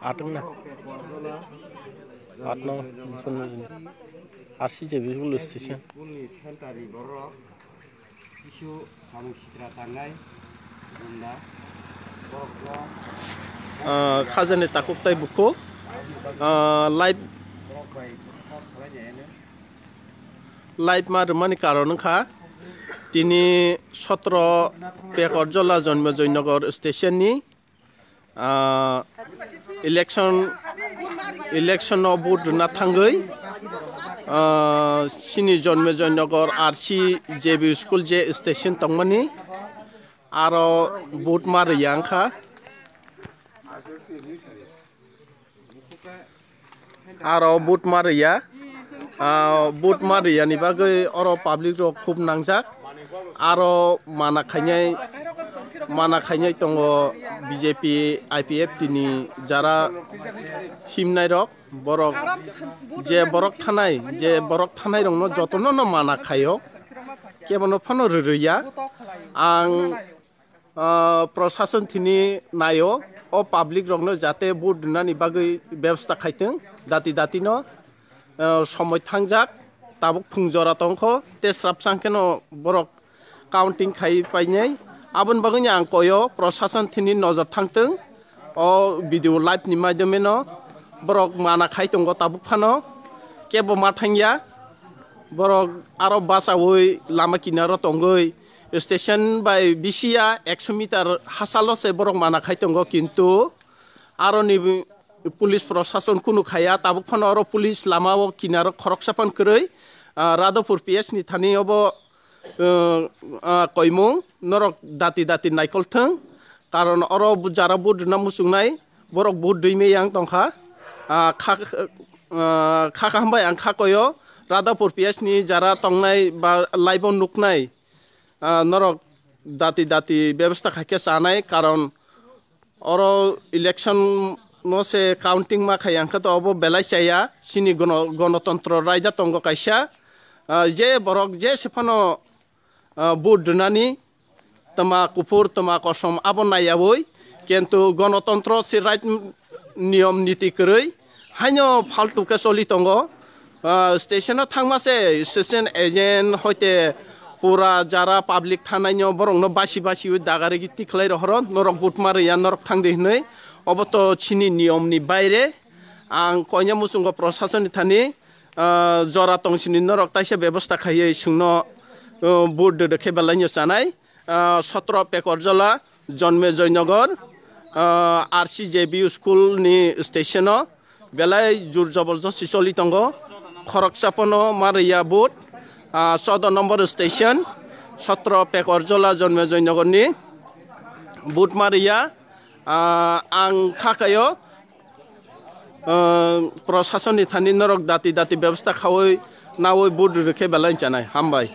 Ateng na. Atno sunna jini. Arsi je bihul station. Khazane takuk tai buko. Live ma rumani karon kha. Tini 17 Pekorjola Janma Joynagar station ni election no vote na thangai sini Janma Joynagar RC JB school je station tongmani aro vote mar yang kha aro vote mar ya ni bagai oro public ro khub nangjak aro mana khainai tongo BJP IPF tini jara himnai rok borok thanai rong no jotono no mana khayo kebono phano ruriya ang proshashan tini nayo o public rok no jate vote nani bagai ব্যবস্থা খাইtung dati no সময় থাংজাক তাবুক ফুংজরা তংখো তেসরাপ সাংকেনো বরক counting খাই পাইনাই আবন বাগনি আং কয় প্রশাসন থিনি নজর থাংতং ও video live নি মাধ্যমেনো বরক মানা খাই তংগ তাবুক Fanon কেবো মাথাংয়া বরক আরো বাসাওই লামা কিনারো তংগই স্টেশন বাই বিসিয়া 100 মিটার হাসালসে বরক মানা খাই তংগ কিন্তু আরো নি পুলিশ প্রশাসন কোনো খায়া তাবুক ফানো আরো পুলিশ লামাও কিনারো খরক সাপান কरै রাধপুর পিএস নি থানি অব কইমুং নরক দাতি নাইকলথং কারণ অর যারা বুট না মুসুংনাই বরক বুট दैमे yang tongkha khaka hambai ang khakoyo Radhpur PS নি যারা তংনাই বা লাইভ নুকনাই নরক দাতি ব্যবস্থা খাকে চানাই কারণ অর ইলেকশন নসে কাউন্টিং মা খায়াংখা তো অব বেলাই চাইয়া সিনি গণতন্ত্র রায়দা তঙ্গ কাইসা যে বরক যে সেফানো বুট দুনানি তমা কুফুর তমা কসম আবন নাইয়াবই কিন্তু গণতন্ত্র সে রাইট নিয়ম নীতি কरै হাইনো ফালতুকে চলি তঙ্গ স্টেশনে থাংমাসে স্টেশন এজেন্ট হইতে পুরা যারা পাবলিক থানাইনো বরংনো বাসি দাগারে গিতি খলাই রহরন নরক বুট মারিয়া নরক থাংদে হनै অবত চিনি নিয়মনি বাইরে আং কইনা মুসুঙ্গ প্রশাসন থানি জরা তংসিনি নরক তাইসে ব্যবস্থা খাইয়ে সুনো বুট দেখে বেলাইনো জানাই 17 পেকরজলা জন্মে জয়নগর আরসি জেবি স্কুল নি স্টেশন বেলাই জোর জবরদস্তি চলি তঙ্গ খরক চাপনো মারিয়া বুট 14 নম্বর স্টেশন 17 পেকরজলা জন্মে জয়নগর নি বুট মারিয়া আং খাকাyo প্রশাসন থানি নরক দাতি ব্যবস্থা খাওই নাওই বুট রেখে বেলাইন জানাই হামবাই।